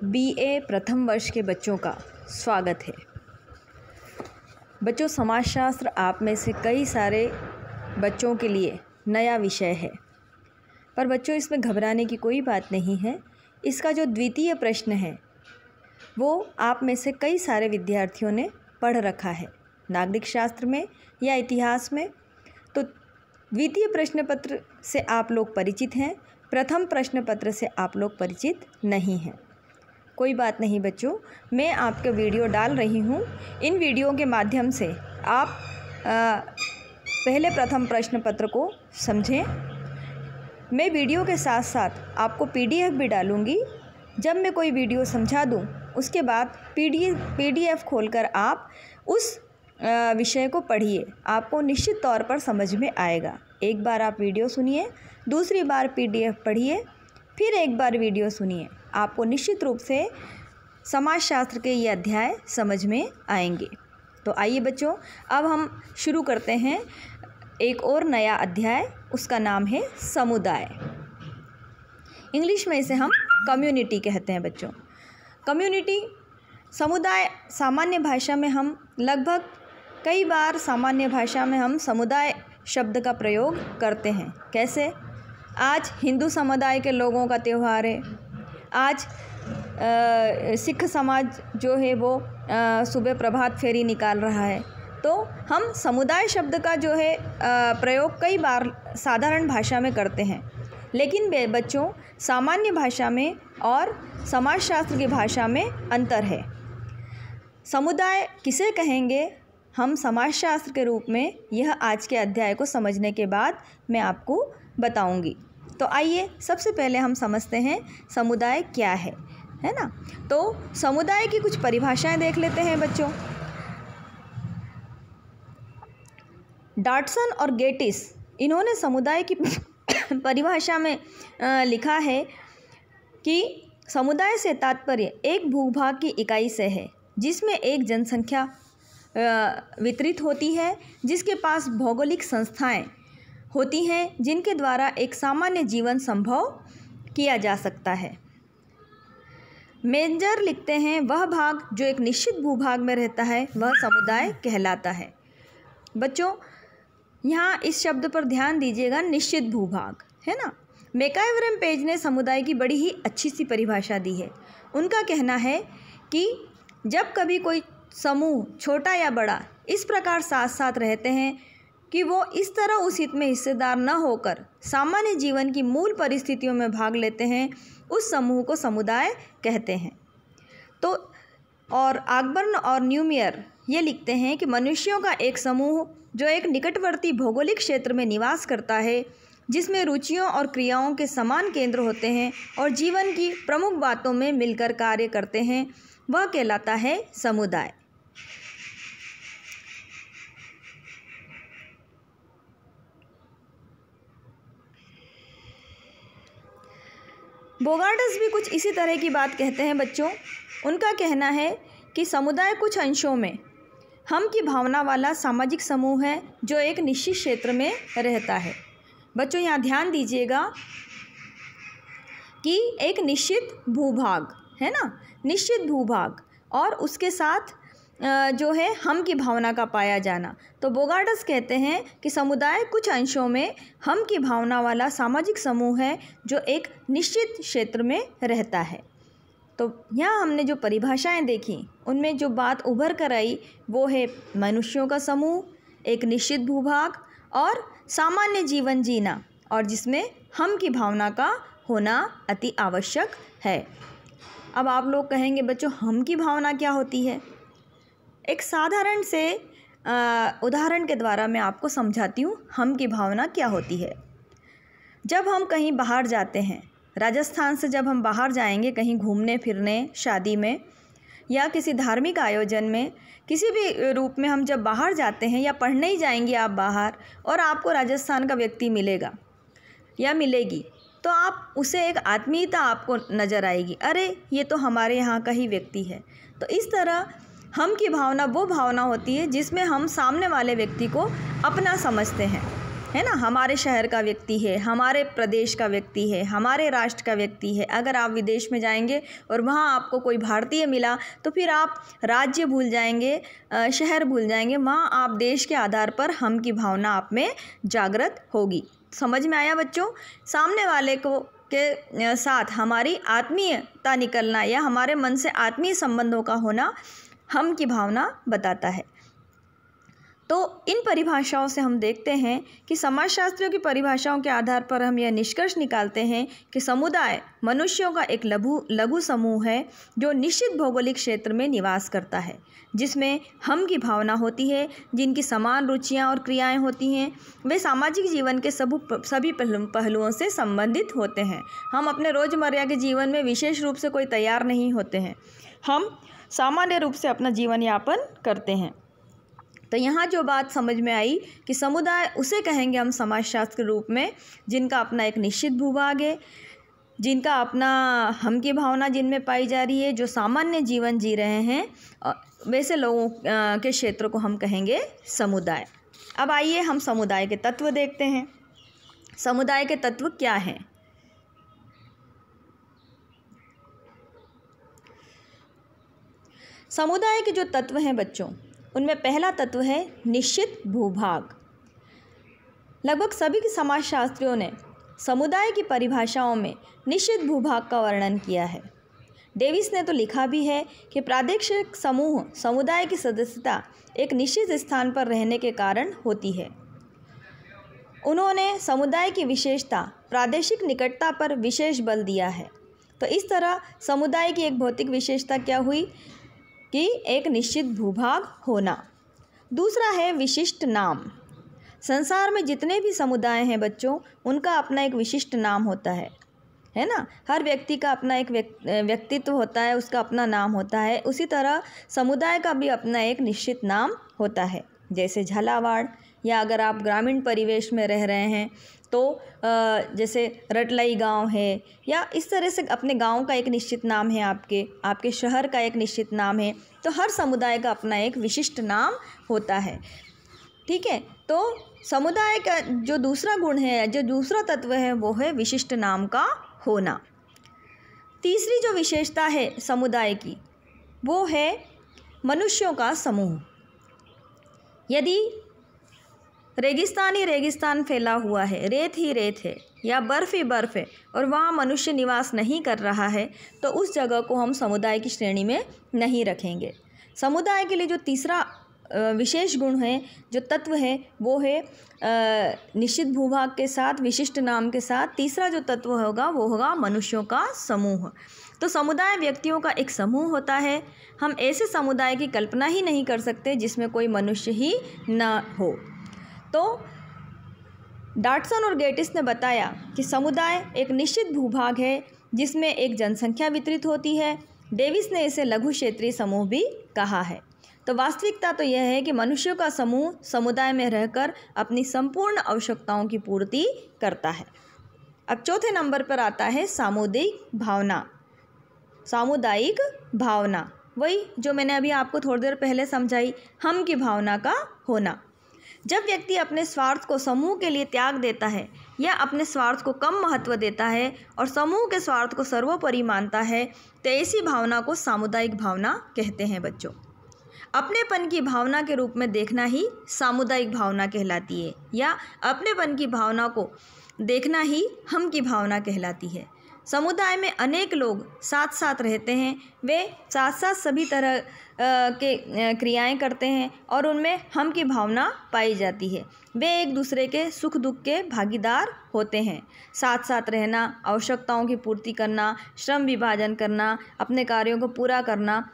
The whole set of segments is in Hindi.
बीए प्रथम वर्ष के बच्चों का स्वागत है। बच्चों, समाजशास्त्र आप में से कई सारे बच्चों के लिए नया विषय है, पर बच्चों इसमें घबराने की कोई बात नहीं है। इसका जो द्वितीय प्रश्न है वो आप में से कई सारे विद्यार्थियों ने पढ़ रखा है, नागरिक शास्त्र में या इतिहास में। तो द्वितीय प्रश्न पत्र से आप लोग परिचित हैं, प्रथम प्रश्न पत्र से आप लोग परिचित नहीं हैं। कोई बात नहीं बच्चों, मैं आपके वीडियो डाल रही हूँ। इन वीडियो के माध्यम से आप पहले प्रथम प्रश्न पत्र को समझें। मैं वीडियो के साथ साथ आपको पीडीएफ भी डालूँगी। जब मैं कोई वीडियो समझा दूँ उसके बाद पीडीएफ खोलकर आप उस विषय को पढ़िए, आपको निश्चित तौर पर समझ में आएगा। एक बार आप वीडियो सुनिए, दूसरी बार पीडीएफ पढ़िए, फिर एक बार वीडियो सुनिए, आपको निश्चित रूप से समाजशास्त्र के ये अध्याय समझ में आएंगे। तो आइए बच्चों, अब हम शुरू करते हैं एक और नया अध्याय। उसका नाम है समुदाय। इंग्लिश में इसे हम कम्युनिटी कहते हैं बच्चों। कम्युनिटी, समुदाय, सामान्य भाषा में हम लगभग कई बार सामान्य भाषा में हम समुदाय शब्द का प्रयोग करते हैं। कैसे? आज हिंदू समुदाय के लोगों का त्यौहार है, आज सिख समाज जो है वो सुबह प्रभात फेरी निकाल रहा है। तो हम समुदाय शब्द का जो है प्रयोग कई बार साधारण भाषा में करते हैं, लेकिन बच्चों सामान्य भाषा में और समाजशास्त्र की भाषा में अंतर है। समुदाय किसे कहेंगे हम समाजशास्त्र के रूप में, यह आज के अध्याय को समझने के बाद मैं आपको बताऊंगी। तो आइए सबसे पहले हम समझते हैं समुदाय क्या है ना। तो समुदाय की कुछ परिभाषाएं देख लेते हैं बच्चों। डॉटसन और गेटिस, इन्होंने समुदाय की परिभाषा में लिखा है कि समुदाय से तात्पर्य एक भूभाग की इकाई से है जिसमें एक जनसंख्या वितरित होती है, जिसके पास भौगोलिक संस्थाएं होती हैं जिनके द्वारा एक सामान्य जीवन संभव किया जा सकता है। मेंजर लिखते हैं वह भाग जो एक निश्चित भूभाग में रहता है वह समुदाय कहलाता है। बच्चों यहाँ इस शब्द पर ध्यान दीजिएगा, निश्चित भूभाग, है ना। मैकाइवर एंड पेज ने समुदाय की बड़ी ही अच्छी सी परिभाषा दी है। उनका कहना है कि जब कभी कोई समूह छोटा या बड़ा इस प्रकार साथ साथ रहते हैं कि वो इस तरह उस हित में हिस्सेदार न होकर सामान्य जीवन की मूल परिस्थितियों में भाग लेते हैं, उस समूह को समुदाय कहते हैं। तो और आकबर्न और न्यूमियर ये लिखते हैं कि मनुष्यों का एक समूह जो एक निकटवर्ती भौगोलिक क्षेत्र में निवास करता है, जिसमें रुचियों और क्रियाओं के समान केंद्र होते हैं और जीवन की प्रमुख बातों में मिलकर कार्य करते हैं, वह कहलाता है समुदाय। बोगार्डस भी कुछ इसी तरह की बात कहते हैं बच्चों। उनका कहना है कि समुदाय कुछ अंशों में हम की भावना वाला सामाजिक समूह है जो एक निश्चित क्षेत्र में रहता है। बच्चों यहाँ ध्यान दीजिएगा कि एक निश्चित भूभाग है ना, निश्चित भूभाग और उसके साथ जो है हम की भावना का पाया जाना। तो बोगार्डस कहते हैं कि समुदाय कुछ अंशों में हम की भावना वाला सामाजिक समूह है जो एक निश्चित क्षेत्र में रहता है। तो यहाँ हमने जो परिभाषाएं देखी उनमें जो बात उभर कर आई वो है मनुष्यों का समूह, एक निश्चित भूभाग और सामान्य जीवन जीना, और जिसमें हम की भावना का होना अति आवश्यक है। अब आप लोग कहेंगे बच्चों हम की भावना क्या होती है? एक साधारण से उदाहरण के द्वारा मैं आपको समझाती हूँ हम की भावना क्या होती है। जब हम कहीं बाहर जाते हैं, राजस्थान से जब हम बाहर जाएंगे कहीं घूमने फिरने, शादी में या किसी धार्मिक आयोजन में, किसी भी रूप में हम जब बाहर जाते हैं या पढ़ने ही जाएंगे आप बाहर, और आपको राजस्थान का व्यक्ति मिलेगा या मिलेगी, तो आप उसे एक आत्मीयता आपको नज़र आएगी, अरे ये तो हमारे यहाँ का ही व्यक्ति है। तो इस तरह हम की भावना वो भावना होती है जिसमें हम सामने वाले व्यक्ति को अपना समझते हैं। है ना, हमारे शहर का व्यक्ति है, हमारे प्रदेश का व्यक्ति है, हमारे राष्ट्र का व्यक्ति है। अगर आप विदेश में जाएंगे और वहाँ आपको कोई भारतीय मिला तो फिर आप राज्य भूल जाएंगे, शहर भूल जाएंगे। वहाँ आप देश के आधार पर हम की भावना आप में जागृत होगी। समझ में आया बच्चों? सामने वाले को के साथ हमारी आत्मीयता निकलना या हमारे मन से आत्मीय संबंधों का होना हम की भावना बताता है। तो इन परिभाषाओं से हम देखते हैं कि समाजशास्त्रियों की परिभाषाओं के आधार पर हम यह निष्कर्ष निकालते हैं कि समुदाय मनुष्यों का एक लघु समूह है जो निश्चित भौगोलिक क्षेत्र में निवास करता है, जिसमें हम की भावना होती है, जिनकी समान रुचियां और क्रियाएं होती हैं। वे सामाजिक जीवन के सभी पहलुओं से संबंधित होते हैं। हम अपने रोज़मर्रा के जीवन में विशेष रूप से कोई तैयार नहीं होते हैं, हम सामान्य रूप से अपना जीवन यापन करते हैं। तो यहाँ जो बात समझ में आई कि समुदाय उसे कहेंगे हम समाजशास्त्र के रूप में जिनका अपना एक निश्चित भूभाग है, जिनका अपना हम की भावना जिनमें पाई जा रही है, जो सामान्य जीवन जी रहे हैं, वैसे लोगों के क्षेत्र को हम कहेंगे समुदाय। अब आइए हम समुदाय के तत्व देखते हैं। समुदाय के तत्व क्या हैं? समुदाय के जो तत्व हैं बच्चों, उनमें पहला तत्व है निश्चित भूभाग। लगभग सभी समाजशास्त्रियों ने समुदाय की परिभाषाओं में निश्चित भूभाग का वर्णन किया है। डेविस ने तो लिखा भी है कि प्रादेशिक समूह समुदाय की सदस्यता एक निश्चित स्थान पर रहने के कारण होती है। उन्होंने समुदाय की विशेषता प्रादेशिक निकटता पर विशेष बल दिया है। तो इस तरह समुदाय की एक भौतिक विशेषता क्या हुई कि एक निश्चित भूभाग होना। दूसरा है विशिष्ट नाम। संसार में जितने भी समुदाय हैं बच्चों, उनका अपना एक विशिष्ट नाम होता है ना। हर व्यक्ति का अपना एक व्यक्तित्व होता है, उसका अपना नाम होता है। उसी तरह समुदाय का भी अपना एक निश्चित नाम होता है। जैसे झालावाड़, या अगर आप ग्रामीण परिवेश में रह रहे हैं तो जैसे रटलई गांव है, या इस तरह से अपने गांव का एक निश्चित नाम है, आपके शहर का एक निश्चित नाम है। तो हर समुदाय का अपना एक विशिष्ट नाम होता है। ठीक है, तो समुदाय का जो दूसरा गुण है, जो दूसरा तत्व है, वो है विशिष्ट नाम का होना। तीसरी जो विशेषता है समुदाय की, वो है मनुष्यों का समूह। यदि रेगिस्तान फैला हुआ है, रेत ही रेत है, या बर्फ़ ही बर्फ़ है, और वहाँ मनुष्य निवास नहीं कर रहा है, तो उस जगह को हम समुदाय की श्रेणी में नहीं रखेंगे। समुदाय के लिए जो तीसरा विशेष गुण है, जो तत्व है, वो है निश्चित भूभाग के साथ, विशिष्ट नाम के साथ तीसरा जो तत्व होगा वो होगा मनुष्यों का समूह। तो समुदाय व्यक्तियों का एक समूह होता है। हम ऐसे समुदाय की कल्पना ही नहीं कर सकते जिसमें कोई मनुष्य ही न हो। तो डॉटसन और गेटिस ने बताया कि समुदाय एक निश्चित भूभाग है जिसमें एक जनसंख्या वितरित होती है। डेविस ने इसे लघु क्षेत्रीय समूह भी कहा है। तो वास्तविकता तो यह है कि मनुष्यों का समूह समुदाय में रहकर अपनी संपूर्ण आवश्यकताओं की पूर्ति करता है। अब चौथे नंबर पर आता है सामुदायिक भावना। सामुदायिक भावना वही जो मैंने अभी आपको थोड़ी देर पहले समझाई, हम की भावना का होना। जब व्यक्ति अपने स्वार्थ को समूह के लिए त्याग देता है या अपने स्वार्थ को कम महत्व देता है और समूह के स्वार्थ को सर्वोपरि मानता है, तो ऐसी भावना को सामुदायिक भावना कहते हैं बच्चों। अपनेपन की भावना के रूप में देखना ही सामुदायिक भावना कहलाती है, या अपनेपन की भावना को देखना ही हम की भावना कहलाती है। समुदाय में अनेक लोग साथ साथ रहते हैं, वे साथ साथ सभी तरह के क्रियाएं करते हैं और उनमें हम की भावना पाई जाती है। वे एक दूसरे के सुख दुख के भागीदार होते हैं। साथ साथ रहना, आवश्यकताओं की पूर्ति करना, श्रम विभाजन करना, अपने कार्यों को पूरा करना,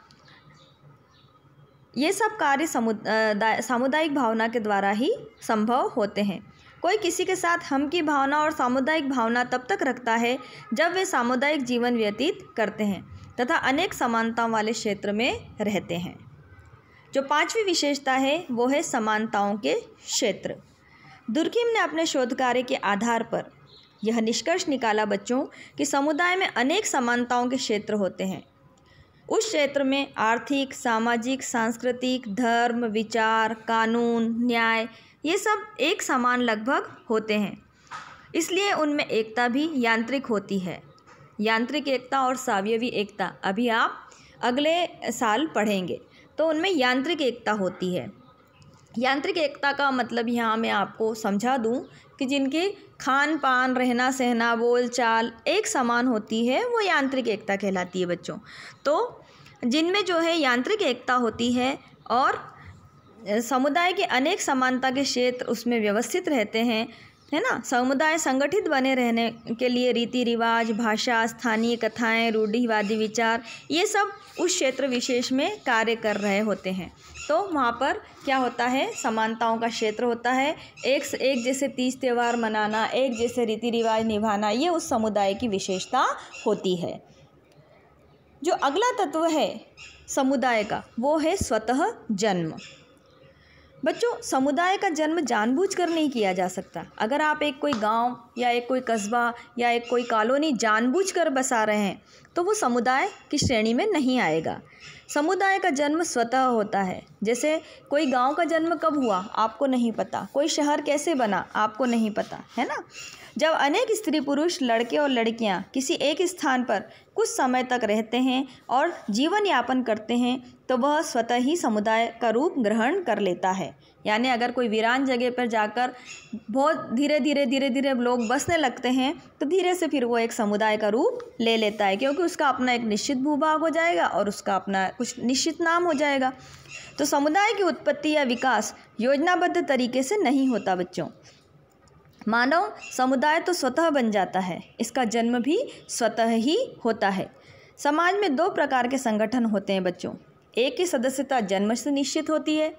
ये सब कार्य सामुदायिक भावना के द्वारा ही संभव होते हैं। कोई किसी के साथ हम की भावना और सामुदायिक भावना तब तक रखता है जब वे सामुदायिक जीवन व्यतीत करते हैं तथा अनेक समानताओं वाले क्षेत्र में रहते हैं। जो पांचवी विशेषता है वो है समानताओं के क्षेत्र। दुर्खिम ने अपने शोध कार्य के आधार पर यह निष्कर्ष निकाला बच्चों कि समुदाय में अनेक समानताओं के क्षेत्र होते हैं। उस क्षेत्र में आर्थिक, सामाजिक, सांस्कृतिक, धर्म, विचार, कानून, न्याय, ये सब एक समान लगभग होते हैं, इसलिए उनमें एकता भी यांत्रिक होती है। यांत्रिक एकता और सावयवी एकता अभी आप अगले साल पढ़ेंगे, तो उनमें यांत्रिक एकता होती है। यांत्रिक एकता का मतलब यहाँ मैं आपको समझा दूँ कि जिनके खान पान, रहना सहना, बोल चाल एक समान होती है, वो यांत्रिक एकता कहलाती है बच्चों। तो जिनमें जो है यांत्रिक एकता होती है और समुदाय के अनेक समानता के क्षेत्र उसमें व्यवस्थित रहते हैं, है ना। समुदाय संगठित बने रहने के लिए रीति रिवाज, भाषा, स्थानीय कथाएं, रूढ़िवादी विचार, ये सब उस क्षेत्र विशेष में कार्य कर रहे होते हैं। तो वहाँ पर क्या होता है, समानताओं का क्षेत्र होता है। एक जैसे तीज त्यौहार मनाना, एक जैसे रीति रिवाज निभाना, ये उस समुदाय की विशेषता होती है। जो अगला तत्व है समुदाय का, वो है स्वतः जन्म। बच्चों, समुदाय का जन्म जानबूझकर नहीं किया जा सकता। अगर आप एक कोई गांव या एक कोई कस्बा या एक कोई कॉलोनी जानबूझकर बसा रहे हैं, तो वो समुदाय की श्रेणी में नहीं आएगा। समुदाय का जन्म स्वतः होता है। जैसे कोई गांव का जन्म कब हुआ आपको नहीं पता, कोई शहर कैसे बना आपको नहीं पता, है ना। जब अनेक स्त्री पुरुष, लड़के और लड़कियां किसी एक स्थान पर कुछ समय तक रहते हैं और जीवन यापन करते हैं, तो वह स्वतः ही समुदाय का रूप ग्रहण कर लेता है। यानी अगर कोई वीरान जगह पर जाकर बहुत धीरे धीरे लोग बसने लगते हैं, तो धीरे से फिर वो एक समुदाय का रूप ले लेता है, क्योंकि उसका अपना एक निश्चित भूभाग हो जाएगा और उसका अपना कुछ निश्चित नाम हो जाएगा। तो समुदाय की उत्पत्ति या विकास योजनाबद्ध तरीके से नहीं होता बच्चों। मानव समुदाय तो स्वतः बन जाता है, इसका जन्म भी स्वतः ही होता है। समाज में दो प्रकार के संगठन होते हैं बच्चों। एक की सदस्यता जन्म से निश्चित होती है,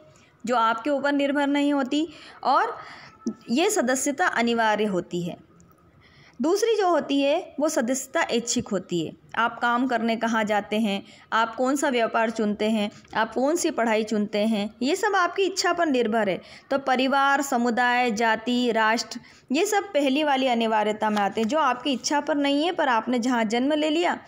जो आपके ऊपर निर्भर नहीं होती, और ये सदस्यता अनिवार्य होती है। दूसरी जो होती है वो सदस्यता ऐच्छिक होती है। आप काम करने कहाँ जाते हैं, आप कौन सा व्यापार चुनते हैं, आप कौन सी पढ़ाई चुनते हैं, ये सब आपकी इच्छा पर निर्भर है। तो परिवार, समुदाय, जाति, राष्ट्र, ये सब पहली वाली अनिवार्यता में आते हैं, जो आपकी इच्छा पर नहीं है, पर आपने जहाँ जन्म ले लिया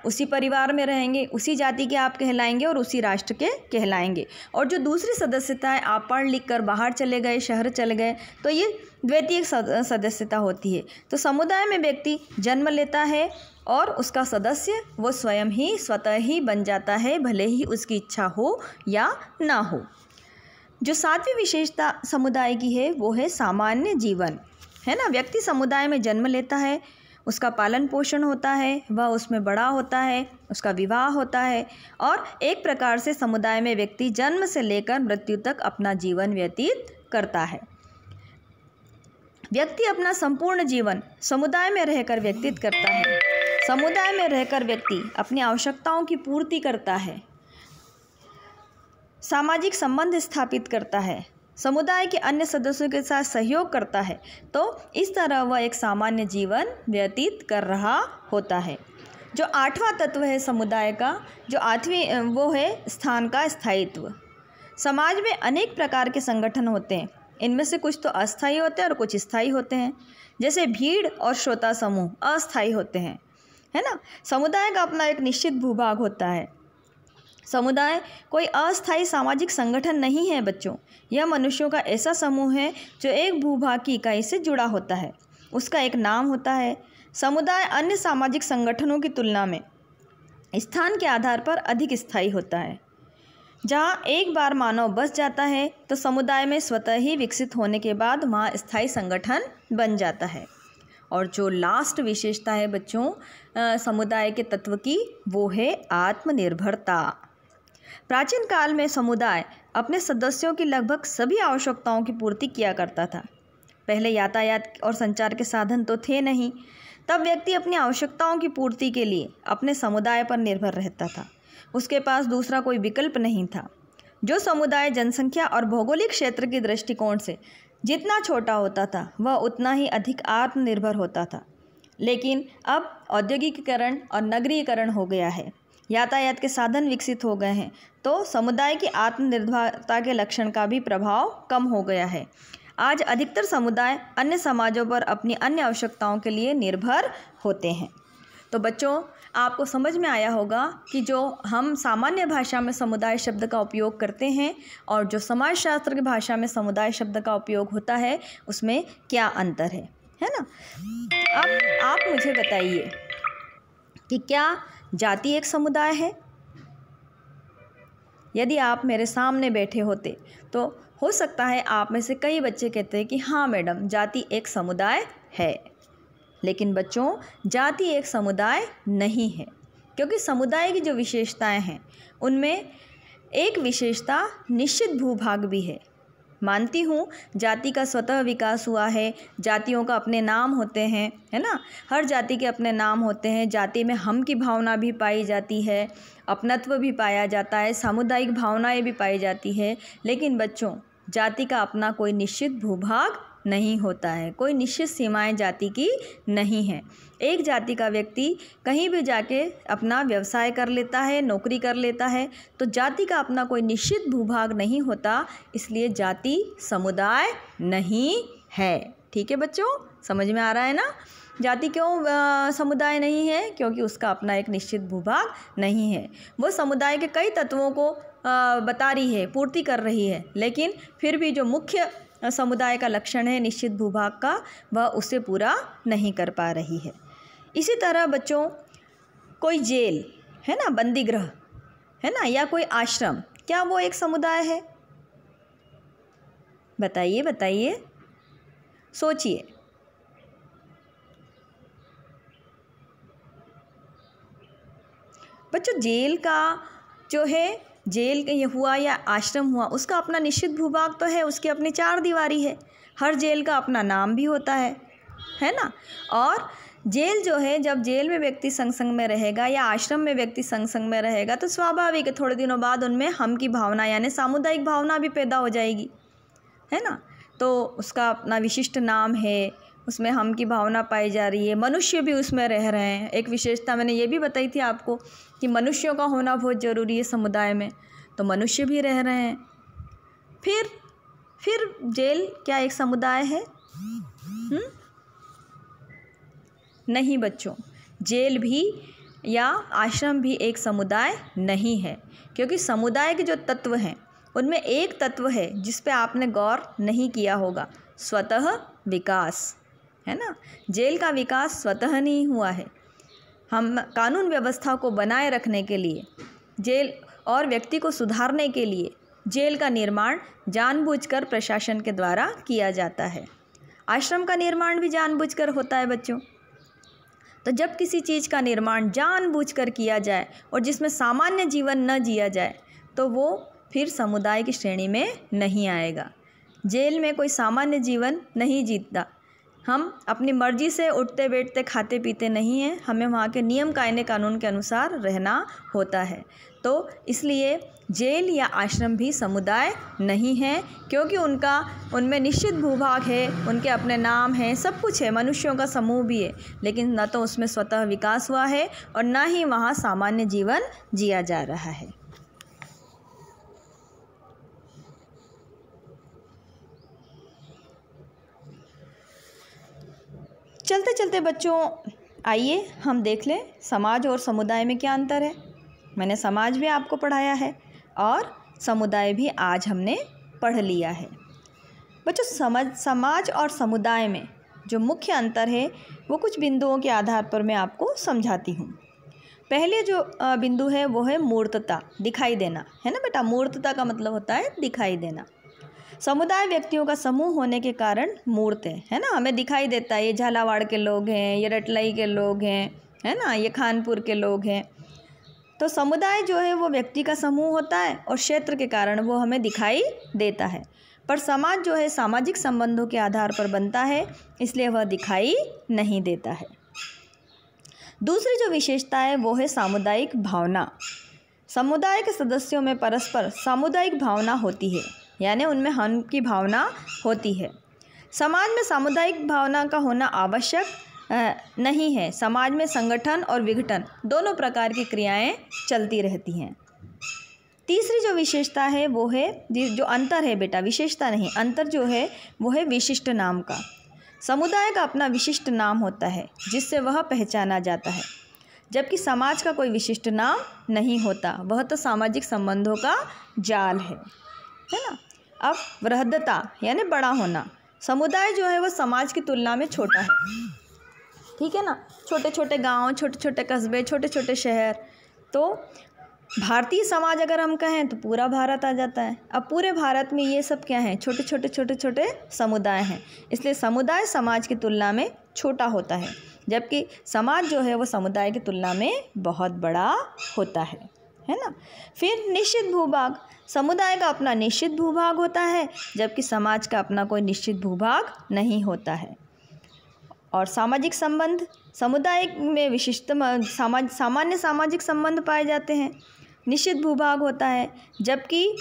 उसी परिवार में रहेंगे, उसी जाति के आप कहलाएंगे और उसी राष्ट्र के कहलाएंगे। और जो दूसरी सदस्यता है, आप पढ़ लिख कर बाहर चले गए, शहर चले गए, तो ये द्वितीयक सदस्यता होती है। तो समुदाय में व्यक्ति जन्म लेता है और उसका सदस्य वो स्वयं ही स्वतः ही बन जाता है, भले ही उसकी इच्छा हो या ना हो। जो सातवीं विशेषता समुदाय की है वो है सामान्य जीवन, है ना। व्यक्ति समुदाय में जन्म लेता है, उसका पालन पोषण होता है, वह उसमें बड़ा होता है, उसका विवाह होता है, और एक प्रकार से समुदाय में व्यक्ति जन्म से लेकर मृत्यु तक अपना जीवन व्यतीत करता है। व्यक्ति अपना संपूर्ण जीवन समुदाय में रहकर व्यतीत करता है। समुदाय में रहकर व्यक्ति अपनी आवश्यकताओं की पूर्ति करता है, सामाजिक संबंध स्थापित करता है, समुदाय के अन्य सदस्यों के साथ सहयोग करता है। तो इस तरह वह एक सामान्य जीवन व्यतीत कर रहा होता है। जो आठवां तत्व है समुदाय का, जो आठवीं, वो है स्थान का स्थायित्व। समाज में अनेक प्रकार के संगठन होते हैं, इनमें से कुछ तो अस्थायी होते हैं और कुछ स्थायी होते हैं। जैसे भीड़ और श्रोता समूह अस्थायी होते हैं, है ना। समुदाय का अपना एक निश्चित भूभाग होता है। समुदाय कोई अस्थायी सामाजिक संगठन नहीं है बच्चों, यह मनुष्यों का ऐसा समूह है जो एक भूभाग की इकाई से जुड़ा होता है, उसका एक नाम होता है। समुदाय अन्य सामाजिक संगठनों की तुलना में स्थान के आधार पर अधिक स्थायी होता है। जहाँ एक बार मानव बस जाता है तो समुदाय में स्वतः ही विकसित होने के बाद वहाँ स्थायी संगठन बन जाता है। और जो लास्ट विशेषता है बच्चों समुदाय के तत्व की, वो है आत्मनिर्भरता। प्राचीन काल में समुदाय अपने सदस्यों की लगभग सभी आवश्यकताओं की पूर्ति किया करता था। पहले यातायात और संचार के साधन तो थे नहीं, तब व्यक्ति अपनी आवश्यकताओं की पूर्ति के लिए अपने समुदाय पर निर्भर रहता था, उसके पास दूसरा कोई विकल्प नहीं था। जो समुदाय जनसंख्या और भौगोलिक क्षेत्र के दृष्टिकोण से जितना छोटा होता था, वह उतना ही अधिक आत्मनिर्भर होता था। लेकिन अब औद्योगिकीकरण और नगरीकरण हो गया है, यातायात के साधन विकसित हो गए हैं, तो समुदाय की आत्मनिर्भरता के लक्षण का भी प्रभाव कम हो गया है। आज अधिकतर समुदाय अन्य समाजों पर अपनी अन्य आवश्यकताओं के लिए निर्भर होते हैं। तो बच्चों, आपको समझ में आया होगा कि जो हम सामान्य भाषा में समुदाय शब्द का उपयोग करते हैं और जो समाजशास्त्र की भाषा में समुदाय शब्द का उपयोग होता है उसमें क्या अंतर है ना। अब आप मुझे बताइए कि क्या जाति एक समुदाय है? यदि आप मेरे सामने बैठे होते तो हो सकता है आप में से कई बच्चे कहते हैं कि हाँ मैडम, जाति एक समुदाय है। लेकिन बच्चों, जाति एक समुदाय नहीं है, क्योंकि समुदाय की जो विशेषताएं हैं उनमें एक विशेषता निश्चित भूभाग भी है। मानती हूँ जाति का स्वतः विकास हुआ है, जातियों का अपने नाम होते हैं, है ना। हर जाति के अपने नाम होते हैं, जाति में हम की भावना भी पाई जाती है, अपनत्व भी पाया जाता है, सामुदायिक भावनाएं भी पाई जाती है। लेकिन बच्चों, जाति का अपना कोई निश्चित भूभाग नहीं होता है, कोई निश्चित सीमाएं जाति की नहीं है। एक जाति का व्यक्ति कहीं भी जाके अपना व्यवसाय कर लेता है, नौकरी कर लेता है, तो जाति का अपना कोई निश्चित भूभाग नहीं होता, इसलिए जाति समुदाय नहीं है। ठीक है बच्चों, समझ में आ रहा है ना। जाति क्यों समुदाय नहीं है? क्योंकि उसका अपना एक निश्चित भूभाग नहीं है। वो समुदाय के कई तत्वों को बता रही है, पूर्ति कर रही है, लेकिन फिर भी जो मुख्य समुदाय का लक्षण है निश्चित भूभाग का, वह उसे पूरा नहीं कर पा रही है। इसी तरह बच्चों, कोई जेल है ना, बंदी गृह है ना, या कोई आश्रम, क्या वो एक समुदाय है? बताइए बताइए, सोचिए। बच्चों, जेल का जो है, जेल ये हुआ या आश्रम हुआ, उसका अपना निश्चित भूभाग तो है, उसकी अपनी चार दीवारी है। हर जेल का अपना नाम भी होता है ना। और जेल जो है, जब जेल में व्यक्ति संग में रहेगा या आश्रम में व्यक्ति संग में रहेगा, तो स्वाभाविक है थोड़े दिनों बाद उनमें हम की भावना यानी सामुदायिक भावना भी पैदा हो जाएगी, है ना। तो उसका अपना विशिष्ट नाम है, उसमें हम की भावना पाई जा रही है, मनुष्य भी उसमें रह रहे हैं। एक विशेषता मैंने ये भी बताई थी आपको कि मनुष्यों का होना बहुत ज़रूरी है समुदाय में, तो मनुष्य भी रह रहे हैं। फिर जेल क्या एक समुदाय है? नहीं बच्चों, जेल भी या आश्रम भी एक समुदाय नहीं है, क्योंकि समुदाय के जो तत्व हैं उनमें एक तत्व है जिस पे आपने गौर नहीं किया होगा, स्वतः विकास, है ना। जेल का विकास स्वतः नहीं हुआ है। हम कानून व्यवस्था को बनाए रखने के लिए, जेल और व्यक्ति को सुधारने के लिए जेल का निर्माण जानबूझकर प्रशासन के द्वारा किया जाता है। आश्रम का निर्माण भी जानबूझकर होता है बच्चों। तो जब किसी चीज़ का निर्माण जानबूझकर किया जाए और जिसमें सामान्य जीवन न जिया जाए, तो वो फिर समुदाय की श्रेणी में नहीं आएगा। जेल में कोई सामान्य जीवन नहीं जीता। हम अपनी मर्जी से उठते बैठते खाते पीते नहीं हैं, हमें वहाँ के नियम कायदे कानून के अनुसार रहना होता है। तो इसलिए जेल या आश्रम भी समुदाय नहीं है, क्योंकि उनमें निश्चित भूभाग है, उनके अपने नाम हैं, सब कुछ है, मनुष्यों का समूह भी है, लेकिन न तो उसमें स्वतः विकास हुआ है और न ही वहाँ सामान्य जीवन जिया जा रहा है। चलते चलते बच्चों, आइए हम देख लें समाज और समुदाय में क्या अंतर है। मैंने समाज भी आपको पढ़ाया है और समुदाय भी आज हमने पढ़ लिया है। बच्चों, समाज और समुदाय में जो मुख्य अंतर है वो कुछ बिंदुओं के आधार पर मैं आपको समझाती हूँ। पहले जो बिंदु है वो है मूर्तता, दिखाई देना, है ना बेटा। मूर्तता का मतलब होता है दिखाई देना। समुदाय व्यक्तियों का समूह होने के कारण मूर्त है ना, हमें दिखाई देता है, ये झालावाड़ के लोग हैं, ये रटलाई के लोग हैं, है ना, ये खानपुर के लोग हैं। तो समुदाय जो है वो व्यक्ति का समूह होता है और क्षेत्र के कारण वो हमें दिखाई देता है। पर समाज जो है सामाजिक संबंधों के आधार पर बनता है, इसलिए वह दिखाई नहीं देता है। दूसरी जो विशेषता है वो है सामुदायिक भावना। समुदाय के सदस्यों में परस्पर सामुदायिक भावना होती है, यानी उनमें हम की भावना होती है। समाज में सामुदायिक भावना का होना आवश्यक नहीं है। समाज में संगठन और विघटन दोनों प्रकार की क्रियाएं चलती रहती हैं। तीसरी जो विशेषता है वो है, जो अंतर है बेटा, विशेषता नहीं, अंतर जो है वो है विशिष्ट नाम का। समुदाय का अपना विशिष्ट नाम होता है जिससे वह पहचाना जाता है। जबकि समाज का कोई विशिष्ट नाम नहीं होता, वह तो सामाजिक संबंधों का जाल है ना। अब वृहद्दता यानी बड़ा होना, समुदाय जो है वह समाज की तुलना में छोटा है, ठीक है ना। छोटे छोटे गांव, छोटे छोटे कस्बे, छोटे छोटे शहर, तो भारतीय समाज अगर हम कहें तो पूरा भारत आ जाता है। अब पूरे भारत में ये सब क्या हैं, छोटे छोटे छोटे छोटे समुदाय हैं, इसलिए समुदाय समाज की तुलना में छोटा होता है, जबकि समाज जो है वो समुदाय की तुलना में बहुत बड़ा होता है ना। फिर निश्चित भूभाग, समुदाय का अपना निश्चित भूभाग होता है, जबकि समाज का अपना कोई निश्चित भूभाग नहीं होता है। और सामाजिक संबंध, समुदाय में विशिष्ट सामान्य सामाजिक संबंध पाए जाते हैं, निश्चित भूभाग होता है, जबकि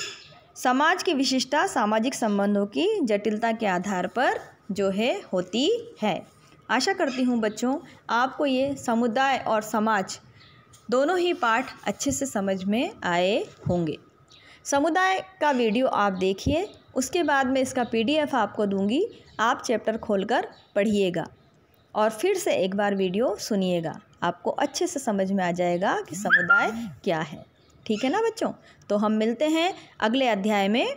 समाज की विशिष्टता सामाजिक संबंधों की जटिलता के आधार पर जो है होती है। आशा करती हूँ बच्चों आपको ये समुदाय और समाज दोनों ही पाठ अच्छे से समझ में आए होंगे। समुदाय का वीडियो आप देखिए, उसके बाद में इसका PDF आपको दूंगी, आप चैप्टर खोलकर पढ़िएगा और फिर से एक बार वीडियो सुनिएगा, आपको अच्छे से समझ में आ जाएगा कि समुदाय क्या है। ठीक है ना बच्चों, तो हम मिलते हैं अगले अध्याय में।